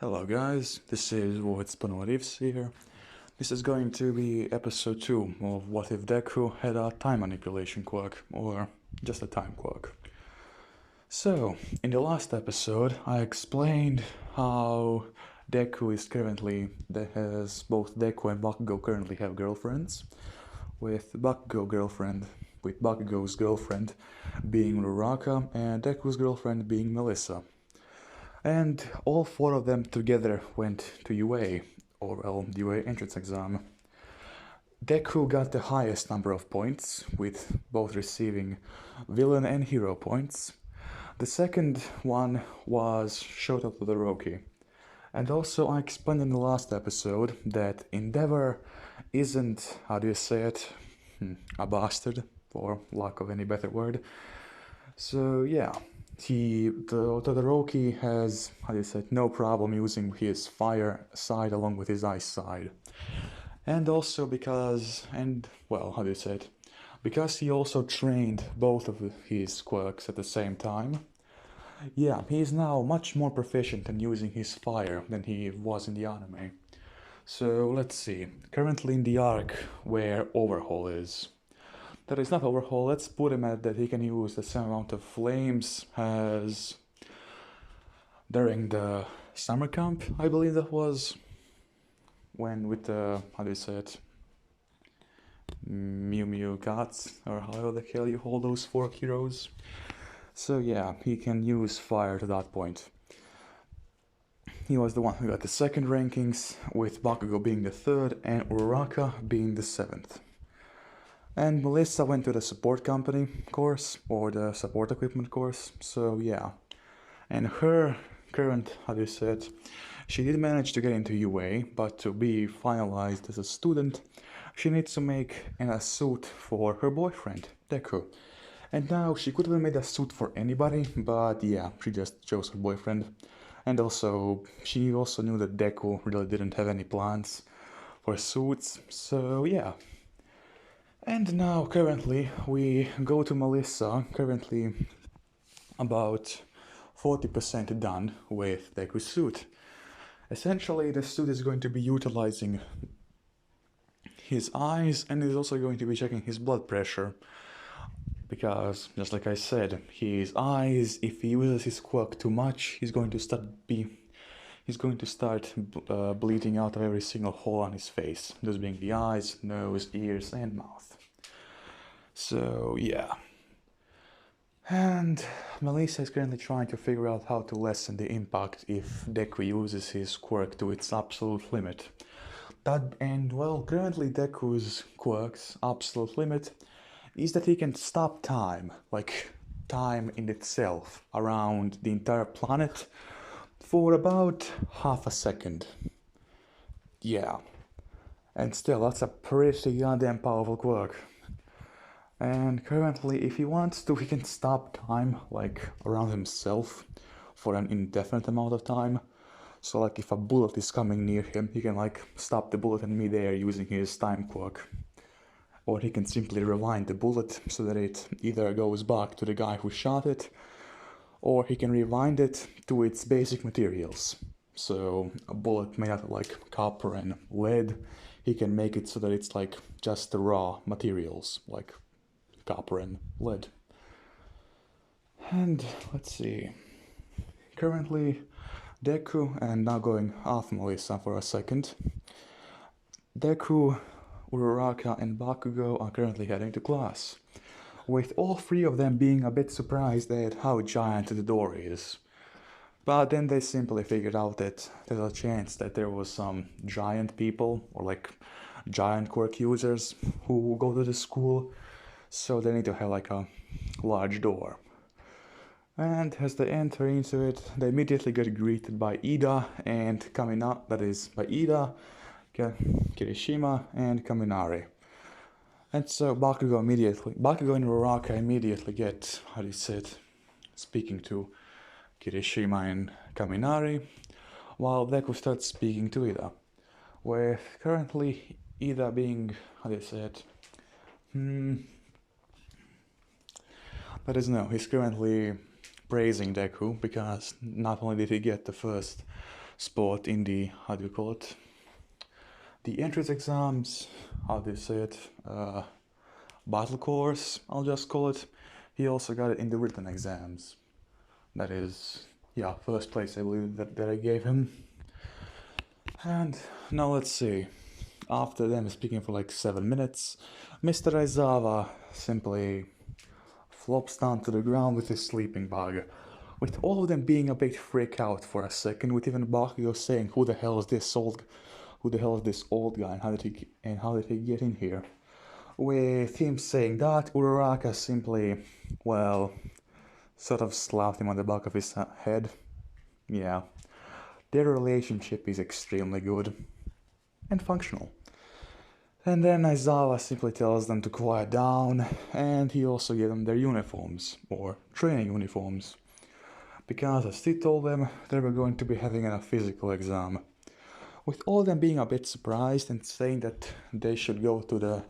Hello guys, this is What's Ponorivs here. This is going to be episode 2 of What If Deku had a time manipulation quirk, or just a time quirk. So, in the last episode, I explained how Deku is currently, has both Deku and Bakugo currently have girlfriends, with Bakugo's girlfriend being Ruraka and Deku's girlfriend being Melissa. And all four of them together went to UA, or well, the UA entrance exam. Deku got the highest number of points, with both receiving villain and hero points. The second one was Shota Todoroki. And also, I explained in the last episode that Endeavor isn't, how do you say it, a bastard, for lack of any better word. So yeah, Todoroki has, how do you say it, no problem using his fire side along with his ice side. And also because, how do you say it, because he also trained both of his quirks at the same time. Yeah, he is now much more proficient in using his fire than he was in the anime. So let's see, currently in the arc where Overhaul is. That is not Overhaul, let's put him at that he can use the same amount of flames as during the summer camp, I believe that was. When with the, how do you say it, Mew Mew Gods, or however the hell you hold those four heroes. So yeah, he can use fire to that point. He was the one who got the second rankings, with Bakugo being the third and Uraraka being the seventh. And Melissa went to the support company course, or the support equipment course, so yeah. And her current, how do you say it, she did manage to get into UA, but to be finalized as a student, she needs to make a suit for her boyfriend, Deku. And now she could have made a suit for anybody, but yeah, she just chose her boyfriend. And also, she also knew that Deku really didn't have any plans for suits, so yeah. And now, currently, we go to Melissa, currently about 40% done with Deku's suit. Essentially, the suit is going to be utilizing his eyes and is also going to be checking his blood pressure. Because, just like I said, his eyes, if he uses his quirk too much, he's going to start bleeding out of every single hole on his face. Those being the eyes, nose, ears, and mouth. So, yeah. And Melissa is currently trying to figure out how to lessen the impact if Deku uses his quirk to its absolute limit. Currently Deku's quirk's absolute limit is that he can stop time, like time in itself, around the entire planet for about half a second. Yeah. And still, that's a pretty goddamn powerful quirk. And currently, if he wants to, he can stop time, like, around himself for an indefinite amount of time. So, like, if a bullet is coming near him, he can, like, stop the bullet in midair using his time quirk. Or he can simply rewind the bullet so that it either goes back to the guy who shot it, or he can rewind it to its basic materials. So, a bullet made out of, like, copper and lead, he can make it so that it's, like, just the raw materials, like copper and lead. And let's see. Currently, Deku, and now going off Melissa for a second. Deku, Uraraka, and Bakugo are currently heading to class, with all three of them being a bit surprised at how giant the door is. But then they simply figured out that there's a chance that there was some giant people, or like giant quirk users, who go to the school, so they need to have like a large door. And as they enter into it, they immediately get greeted by Ida and Kamina, that is, by Ida, Kirishima, and Kaminari. And so Bakugo and Uraraka immediately get, how do you say it, speaking to Kirishima and Kaminari, while Deku starts speaking to Ida, with currently Ida being, how do you say it, that is, no, he's currently praising Deku because not only did he get the first spot in the, how do you call it? The entrance exams, how do you say it? Battle course, I'll just call it. He also got it in the written exams. That is, yeah, first place I believe that I gave him. And now let's see. After them speaking for like 7 minutes, Mr. Aizawa simply flops down to the ground with his sleeping bag, with all of them being a bit freaked out for a second, with even Bakugo saying, who the hell is this old guy and how did he get in here? With him saying that, Uraraka simply, well, sort of slapped him on the back of his head. Yeah, their relationship is extremely good and functional. And then Aizawa simply tells them to quiet down, and he also gives them their uniforms, or training uniforms, because as he told them, they were going to be having a physical exam. With all of them being a bit surprised and saying that they should go to the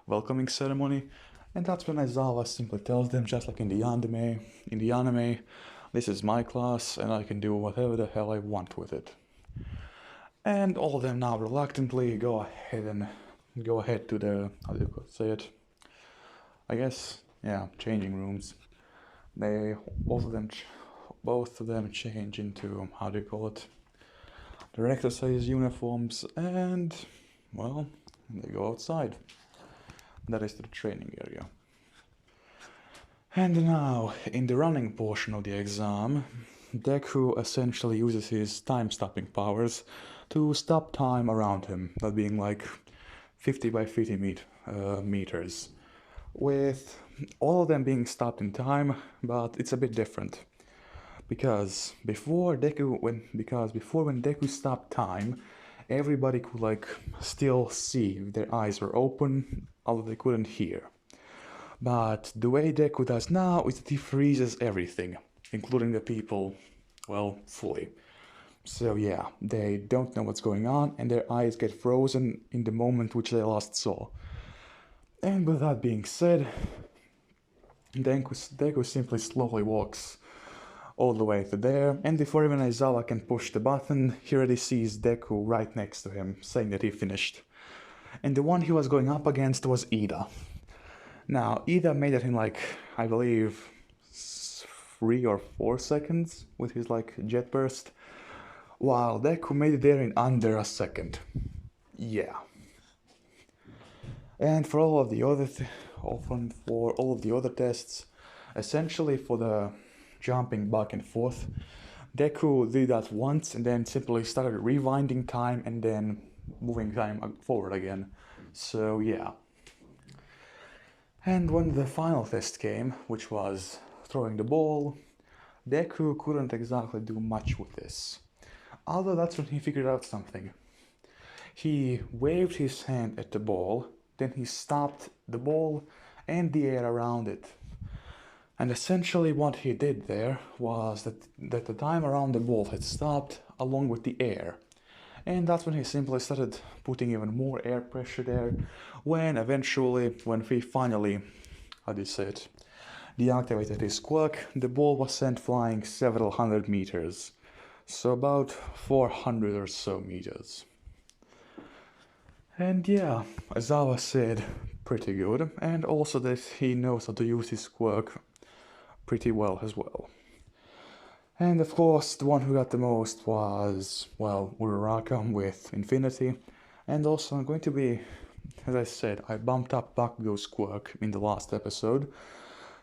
welcoming ceremony, and that's when Aizawa simply tells them, just like in the anime, this is my class and I can do whatever the hell I want with it. And all of them now reluctantly go ahead to the, how do you say it? I guess, yeah, changing rooms. Both of them change into, how do you call it? Their exercise uniforms, and, well, they go outside. That is the training area. And now, in the running portion of the exam, Deku essentially uses his time-stopping powers to stop time around him, that being like 50 by 50 meters, with all of them being stopped in time, but it's a bit different. Because before when Deku stopped time, everybody could like still see if their eyes were open, although they couldn't hear. But the way Deku does now is that he freezes everything, including the people, well, fully. So yeah, they don't know what's going on, and their eyes get frozen in the moment which they last saw. And with that being said, Deku simply slowly walks all the way to there, and before even Aizawa can push the button, he already sees Deku right next to him, saying that he finished. And the one he was going up against was Ida. Now, Ida made it in like, I believe, 3 or 4 seconds with his like jet burst, while Deku made it there in under a second. Yeah. And for all of the other tests, essentially for the jumping back and forth, Deku did that once and then simply started rewinding time and then moving time forward again. So yeah. And when the final test came, which was throwing the ball, Deku couldn't exactly do much with this. Although that's when he figured out something. He waved his hand at the ball, then he stopped the ball and the air around it. And essentially what he did there was that the time around the ball had stopped along with the air. And that's when he simply started putting even more air pressure there, when he finally, how do you say it, deactivated his quirk, the ball was sent flying several hundred meters. So about 400 or so meters. And yeah, Aizawa said pretty good, and also that he knows how to use his quirk pretty well as well. And of course, the one who got the most was, well, Uraraka with Infinity, and also I'm going to be, as I said, I bumped up Bakugo's quirk in the last episode,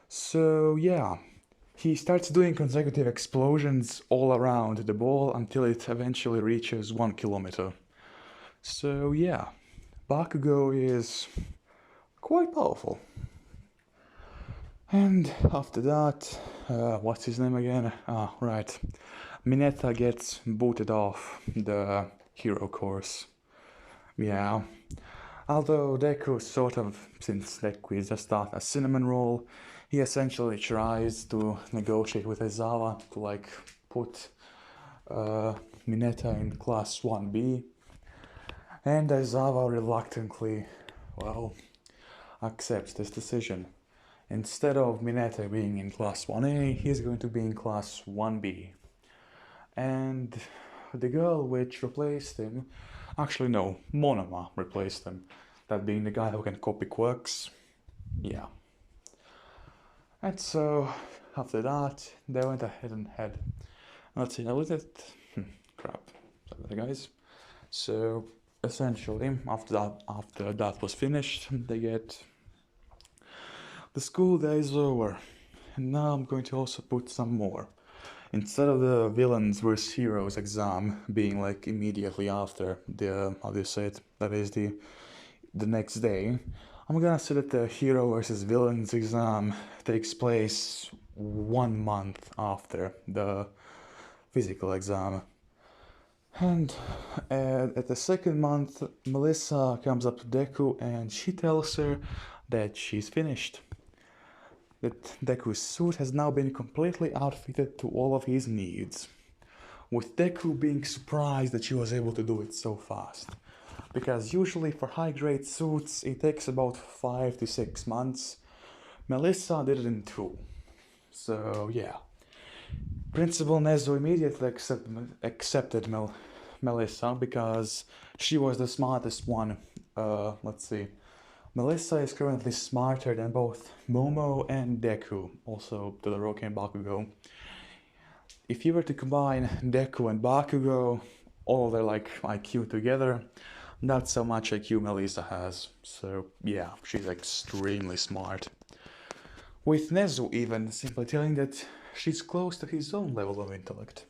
so yeah, he starts doing consecutive explosions all around the ball until it eventually reaches 1 kilometer. So yeah, Bakugo is quite powerful. And after that, what's his name again? Right. Mineta gets booted off the hero course. Yeah. Although Deku since Deku is just a cinnamon roll, he essentially tries to negotiate with Aizawa to like put Mineta in class 1B. And Aizawa reluctantly, well, accepts this decision. Instead of Mineta being in class 1A, he's going to be in class 1B. And the girl which replaced him, actually no, Monoma replaced him, that being the guy who can copy quirks. Yeah. And so, after that, they went ahead and had, let's see, now look at, crap, sorry guys. So, essentially, after that was finished, they get, the school day is over, and now I'm going to also put some more. Instead of the villains vs heroes exam being like immediately after the, how do you say it, that is the next day, I'm gonna say that the hero versus villains exam takes place 1 month after the physical exam. And at the second month, Melissa comes up to Deku and she tells her that she's finished. That Deku's suit has now been completely outfitted to all of his needs. With Deku being surprised that she was able to do it so fast. Because usually for high-grade suits it takes about 5 to 6 months. Melissa did it in 2. So yeah. Principal Nezu immediately accepted Melissa because she was the smartest one. Let's see. Melissa is currently smarter than both Momo and Deku, also Todoroki and Bakugo. If you were to combine Deku and Bakugo, all their like IQ together, that's how much IQ Melissa has. So yeah, she's extremely smart. With Nezu even simply telling that she's close to his own level of intellect.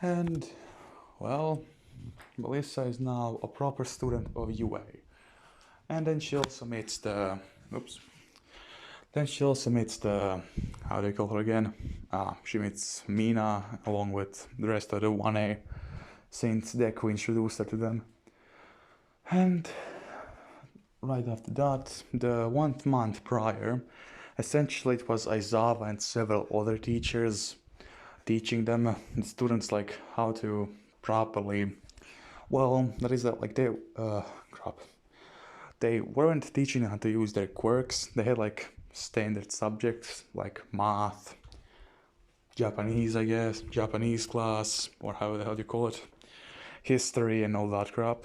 And, well, Melissa is now a proper student of UA. And then she also meets the, how do you call her again? She meets Mina along with the rest of the 1A, since Deku introduced her to them. And right after that, the 1 month prior, essentially it was Aizawa and several other teachers teaching them, the students, like how to properly, well, that is that like they weren't teaching how to use their quirks. They had like standard subjects like math, Japanese, I guess, Japanese class, or how the hell do you call it, history and all that crap.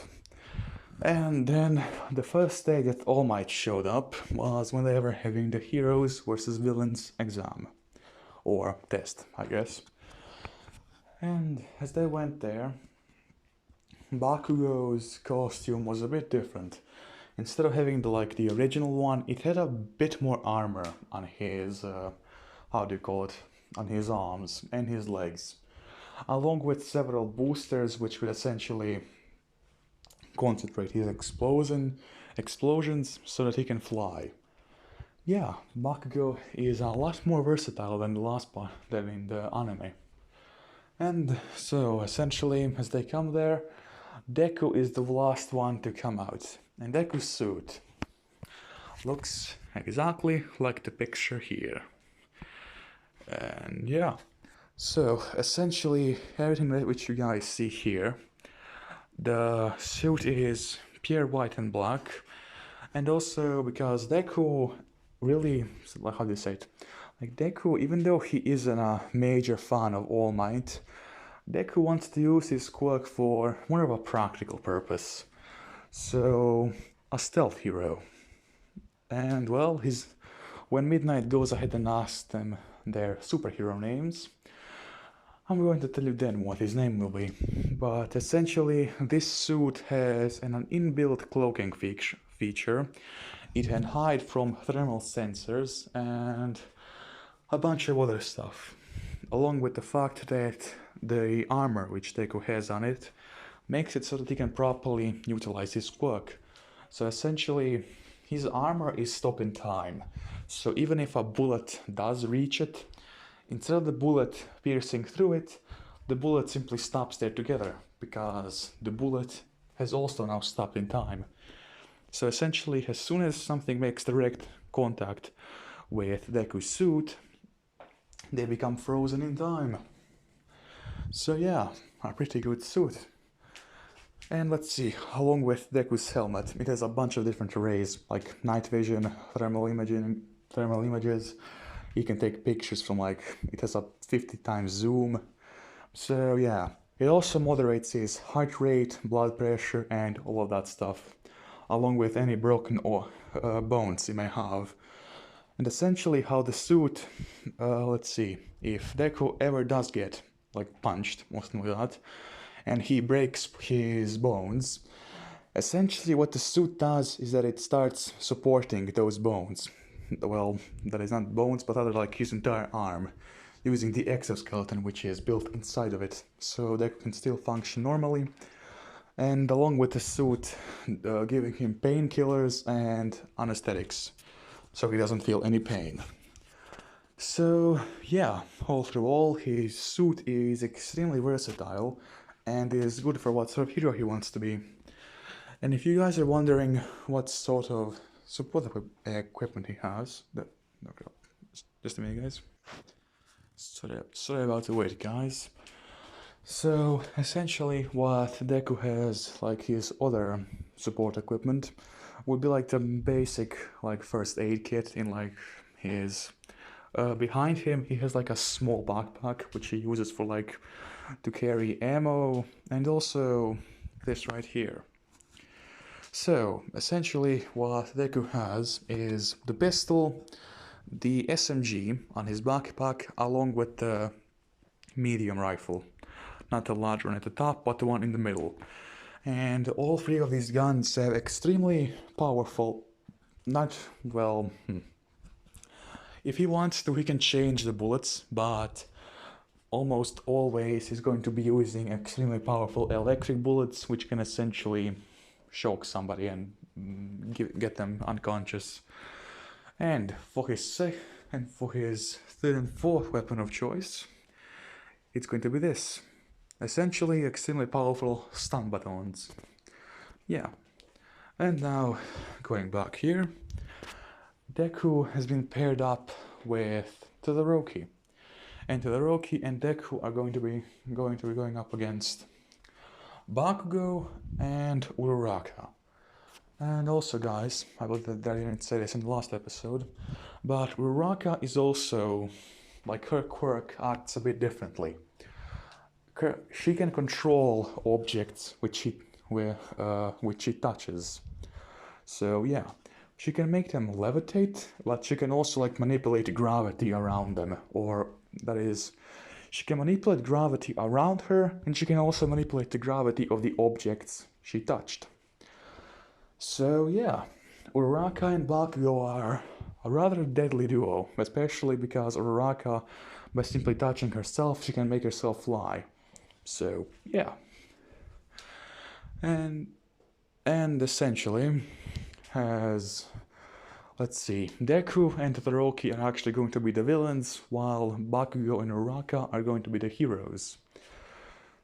And then the first day that All Might showed up was when they were having the heroes versus villains exam. Or test, I guess. And as they went there, Bakugo's costume was a bit different. Instead of having the original one, it had a bit more armor on his, how do you call it, on his arms and his legs. Along with several boosters which would essentially concentrate his explosions so that he can fly. Yeah, Bakugo is a lot more versatile than the last part, than in the anime. And so, essentially, as they come there, Deku is the last one to come out. And Deku's suit looks exactly like the picture here. And yeah, so essentially everything that which you guys see here, the suit is pure white and black. And also because Deku really, how do you say it? Like Deku, even though he isn't a major fan of All Might, Deku wants to use his quirk for more of a practical purpose. So, a stealth hero. And well, when Midnight goes ahead and asks them their superhero names, I'm going to tell you then what his name will be. But essentially, this suit has an inbuilt cloaking feature. It can hide from thermal sensors and a bunch of other stuff. Along with the fact that the armor which Deku has on it makes it so that he can properly utilize his quirk. So essentially, his armor is stop in time. So even if a bullet does reach it, instead of the bullet piercing through it, the bullet simply stops there together, because the bullet has also now stopped in time. So essentially, as soon as something makes direct contact with Deku's suit, they become frozen in time. So yeah, a pretty good suit. And let's see, along with Deku's helmet, it has a bunch of different arrays, like night vision, thermal images. You can take pictures from it has a 50 times zoom, So yeah, it also moderates his heart rate, blood pressure, and all of that stuff, along with any broken bones he may have. And essentially how the suit, let's see, if Deku ever does get like punched, mostly like that, and he breaks his bones, essentially what the suit does is that it starts supporting those bones. Well, that is not bones, but rather like his entire arm, using the exoskeleton which is built inside of it, so Deku can still function normally. And along with the suit, giving him painkillers and anesthetics, so he doesn't feel any pain. So yeah, all through all, his suit is extremely versatile and is good for what sort of hero he wants to be. And if you guys are wondering what sort of support equipment he has, just a minute, guys. Sorry about the wait, guys. So essentially, what Deku has, like his other support equipment, would be like the basic like first aid kit in like his. Behind him, he has like a small backpack which he uses for like to carry ammo, and also this right here. So essentially, what Deku has is the pistol, the SMG on his backpack, along with the medium rifle. Not the large one at the top, but the one in the middle. And all three of these guns have extremely powerful, if he wants to, he can change the bullets, but almost always he's going to be using extremely powerful electric bullets, which can essentially shock somebody and get them unconscious. And for his third and fourth weapon of choice, it's going to be this. Essentially extremely powerful stun batons. Yeah. And now, going back here, Deku has been paired up with Todoroki. And Todoroki and Deku are going to be going up against Bakugo and Uraraka. And also, guys, I believe that I didn't say this in the last episode, but Uraraka is also, like her quirk acts a bit differently. She can control objects which she touches. So yeah, she can make them levitate, but she can also like manipulate gravity around them, or that is, she can manipulate gravity around her, and she can also manipulate the gravity of the objects she touched. So yeah, Uraraka and Bakugo are a rather deadly duo, especially because Uraraka, by simply touching herself, she can make herself fly. So yeah, and essentially, as let's see, Deku and Todoroki are actually going to be the villains, while Bakugo and Uraraka are going to be the heroes.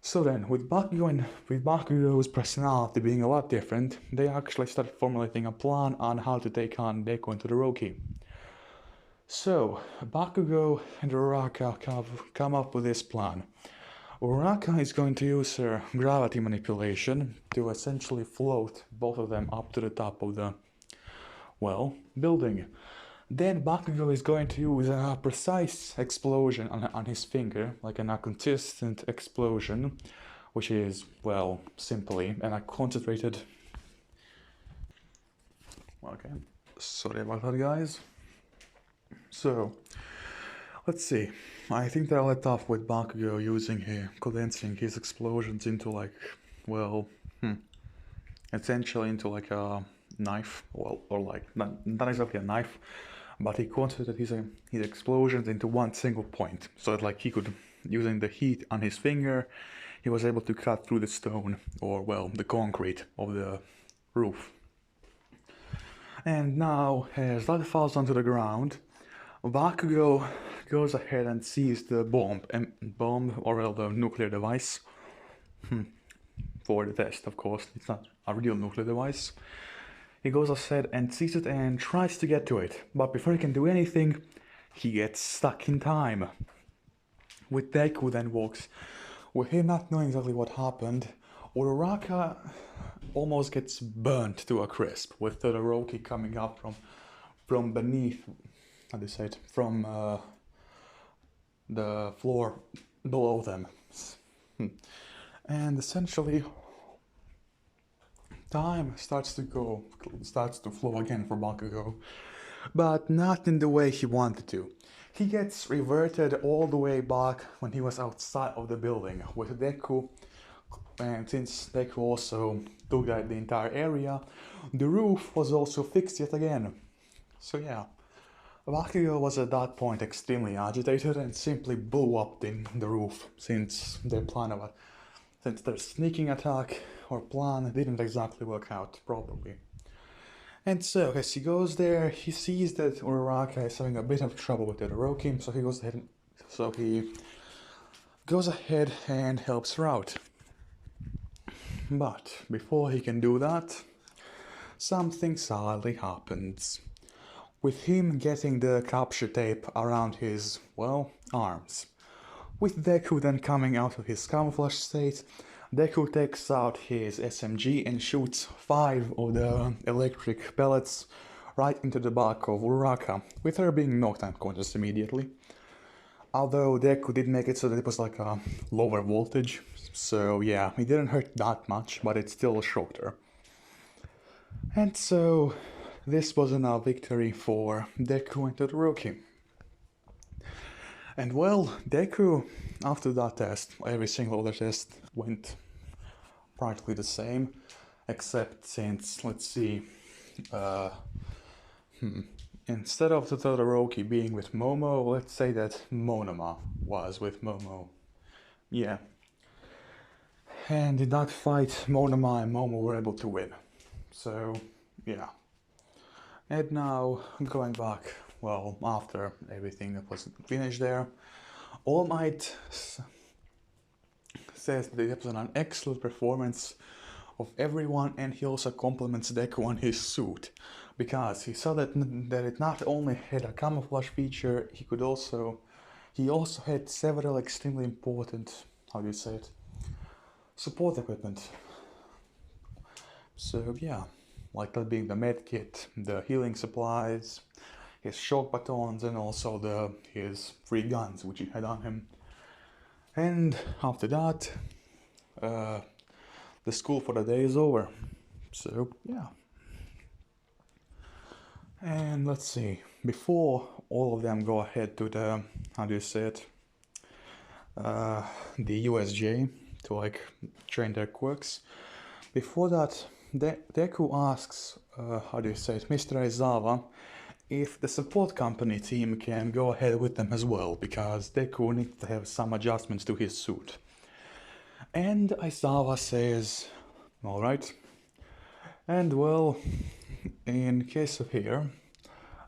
So then, with Bakugo's personality being a lot different, they actually started formulating a plan on how to take on Deku and Todoroki. So, Bakugo and Uraraka come up with this plan. Uraraka is going to use her gravity manipulation to essentially float both of them up to the top of the, building. Then Bakugo is going to use a precise explosion on his finger, like a consistent explosion, which is, simply a concentrated... Okay, sorry about that, guys. So, let's see. I think that I'll let off with Bakugo condensing his explosions into essentially into like a knife, not exactly a knife, but he concentrated his explosions into one single point, so that he could, using the heat on his finger, he was able to cut through the stone, or the concrete of the roof. And now, as that falls onto the ground, Bakugo goes ahead and sees the bomb, or the nuclear device, for the test, of course. It's not a real nuclear device. He goes ahead and sees it and tries to get to it, but before he can do anything, he gets stuck in time. With Deku then walks, with him not knowing exactly what happened, Uraraka almost gets burnt to a crisp, with Todoroki coming up from beneath, from the floor below them. And essentially, time starts to flow again for Bakugo, but not in the way he wanted to. He gets reverted all the way back when he was outside of the building with Deku, and since Deku also took out the entire area, the roof was also fixed yet again. So yeah, Bakugo was at that point extremely agitated and simply blew up the roof, since their sneaking attack or plan didn't exactly work out properly. And so, as he goes there, he sees that Uraraka is having a bit of trouble with Todoroki, so he goes ahead and helps her out. But before he can do that, something sadly happens, with him getting the capture tape around his, arms. With Deku then coming out of his camouflage state, Deku takes out his SMG and shoots 5 of the electric pellets right into the back of Uraraka, with her being knocked unconscious immediately. Although Deku did make it so that it was like a lower voltage, so yeah, it didn't hurt that much, but it still shocked her. And so, this wasn't a victory for Deku and Todoroki. And Deku, after that test, every single other test went practically the same, except since, instead of the Todoroki being with Momo, let's say that Monoma was with Momo. Yeah. And in that fight, Monoma and Momo were able to win. So, yeah. And now, going back, after everything that was finished there, All Might says that it was an excellent performance of everyone, and he also compliments Deku on his suit, because he saw that it not only had a camouflage feature, he also had several extremely important, support equipment. So yeah, like that being the med kit, the healing supplies, his shock batons, and also his 3 guns which he had on him. And after that, the school for the day is over. So yeah. And let's see, before all of them go ahead to the, the USJ to train their quirks, before that, Deku asks, Mr. Aizawa, if the support company team can go ahead with them as well, because Deku needs to have some adjustments to his suit. And Aizawa says, alright. And in case of here,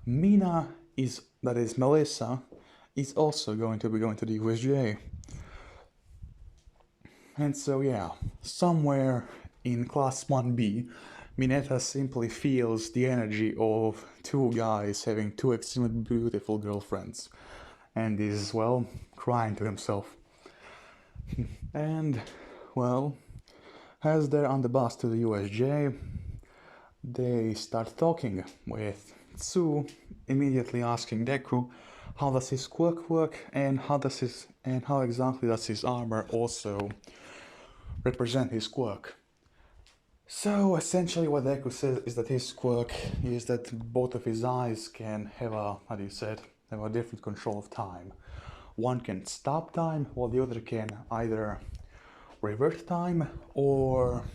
Melissa is also going to be going to the USJ. And so yeah, somewhere in class 1B, Mineta simply feels the energy of 2 guys having 2 extremely beautiful girlfriends, and is, crying to himself. And, as they're on the bus to the USJ, they start talking, with Tsu immediately asking Deku how does his quirk work, and how exactly does his armor also represent his quirk. So essentially what Deku says is that his quirk is that both of his eyes can have a different control of time. One can stop time, while the other can either revert time or,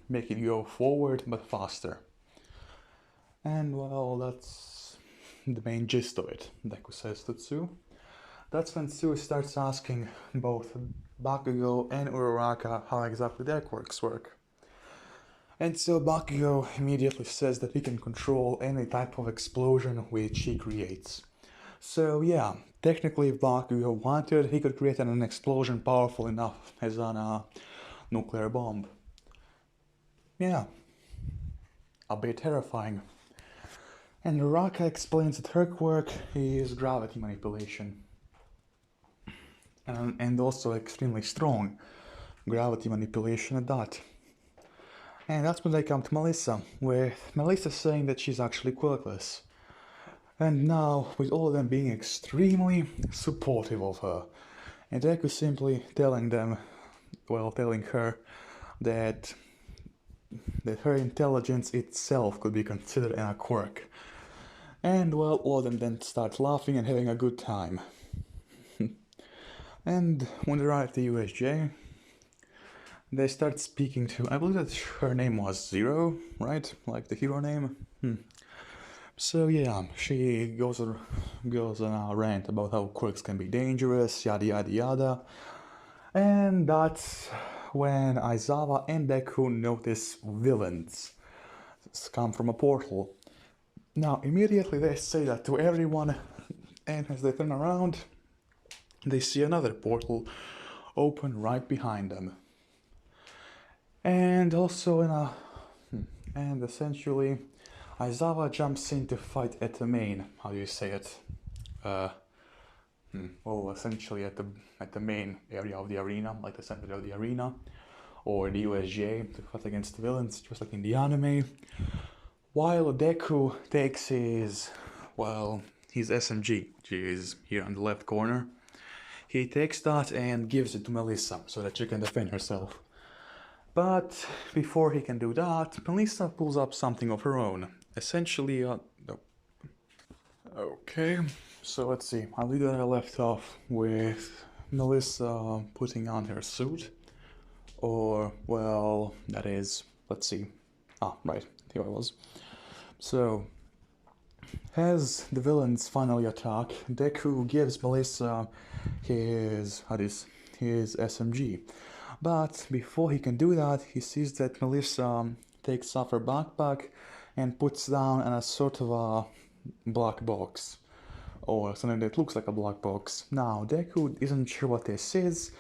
make it go forward but faster. And that's the main gist of it, Deku says to Tsu. That's when Tsu starts asking both Bakugo and Uraraka how exactly their quirks work. And so Bakugo immediately says that he can control any type of explosion which he creates. So yeah, technically if Bakugo wanted, he could create an explosion powerful enough as a nuclear bomb. Yeah, a bit terrifying. And Uraraka explains that her quirk is gravity manipulation. And also extremely strong gravity manipulation at that. And that's when they come to Melissa, with Melissa saying that she's actually quirkless. And now, with all of them being extremely supportive of her, and Deku simply telling them well, telling her that her intelligence itself could be considered a quirk. And well, all of them then start laughing and having a good time. And when they arrive at the USJ, they start speaking to, I believe that her name was Zero, right? Like the hero name? So yeah, she goes on a rant about how quirks can be dangerous, yada yada yada. And that's when Aizawa and Deku notice villains come from a portal. Now, immediately they say that to everyone, and as they turn around, they see another portal open right behind them. And also and essentially, Aizawa jumps in to fight at the main, how do you say it? Well, essentially at the main area of the arena, like the center of the arena, or the USJ, to fight against the villains, just like in the anime. While Deku takes his SMG, which is here on the left corner, he takes that and gives it to Melissa so that she can defend herself. But before he can do that, Melissa pulls up something of her own. Essentially, okay, so let's see. I believe that I left off with Melissa putting on her suit. Or, well, that is, let's see. Right, here I was. So, as the villains finally attack, Deku gives Melissa his SMG. But before he can do that, he sees that Melissa takes off her backpack and puts down a sort of a black box. Or something that looks like a black box. Now, Deku isn't sure what this is,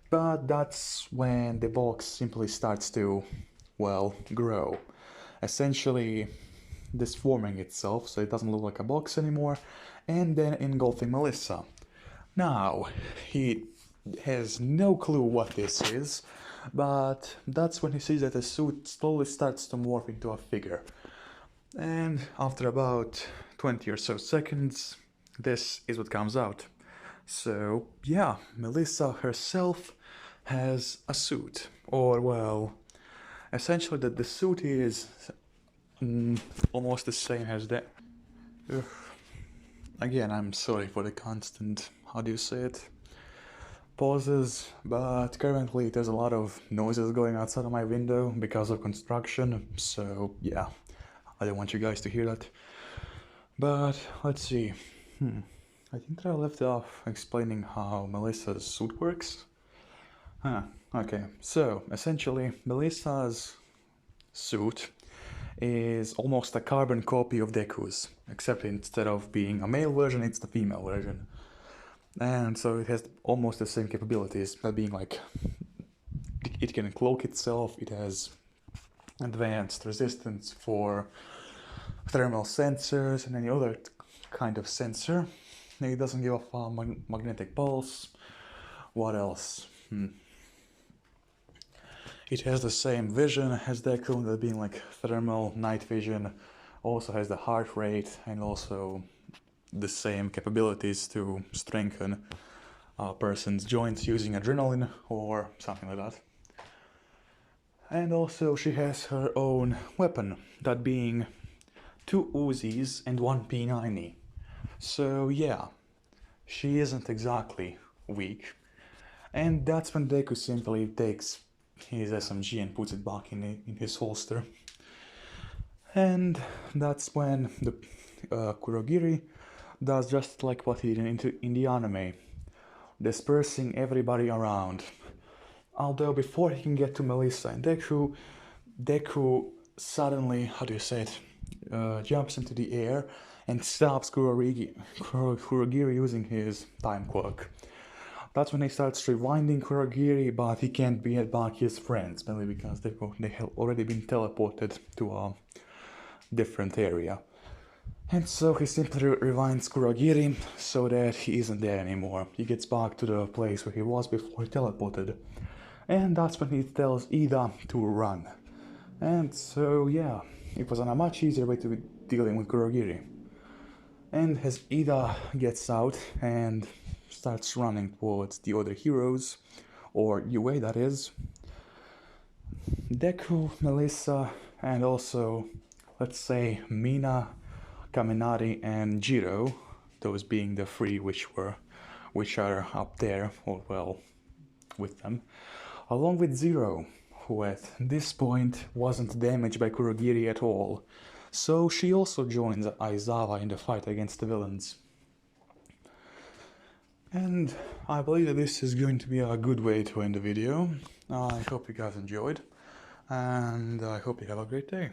but that's when the box simply starts to, well, grow. Essentially disforming itself so it doesn't look like a box anymore, and then engulfing Melissa. Now, he has no clue what this is, but that's when he sees that the suit slowly starts to morph into a figure. And after about 20 or so seconds, this is what comes out. So, yeah, Melissa herself has a suit. Or, well, essentially that the suit is almost the same as that. Again, I'm sorry for the constant, how do you say it? Pauses, but currently there's a lot of noises going outside of my window because of construction, so yeah, I don't want you guys to hear that. But let's see. I think that I left off explaining how Melissa's suit works. Okay, so essentially Melissa's suit is almost a carbon copy of Deku's, except instead of being a male version, it's the female version. And so it has almost the same capabilities, that being like, it can cloak itself, it has advanced resistance for thermal sensors and any other kind of sensor. It doesn't give off a magnetic pulse. What else? It has the same vision as Deku, that being like thermal night vision, also has the heart rate and also the same capabilities to strengthen a person's joints using adrenaline or something like that. And also she has her own weapon, that being 2 Uzis and 1 P90. So yeah, she isn't exactly weak. And that's when Deku simply takes his SMG and puts it back in his holster. And that's when the Kurogiri does just like what he did in the anime, dispersing everybody around. Although before he can get to Melissa and Deku suddenly, how do you say it, jumps into the air and stops Kurogiri using his time quirk. That's when he starts rewinding Kurogiri, but he can't get back his friends, mainly because they have already been teleported to a different area. And so he simply rewinds Kurogiri so that he isn't there anymore. He gets back to the place where he was before he teleported. And that's when he tells Ida to run. And so yeah, it was on a much easier way to be dealing with Kurogiri. And as Ida gets out and starts running towards the other heroes, or UA that is, Deku, Melissa, and also, let's say, Mina, Kaminari, and Jiro, those being the three which are up there, or well, with them, along with Zero, who at this point wasn't damaged by Kurogiri at all, so she also joins Aizawa in the fight against the villains. And I believe that this is going to be a good way to end the video. I hope you guys enjoyed, and I hope you have a great day.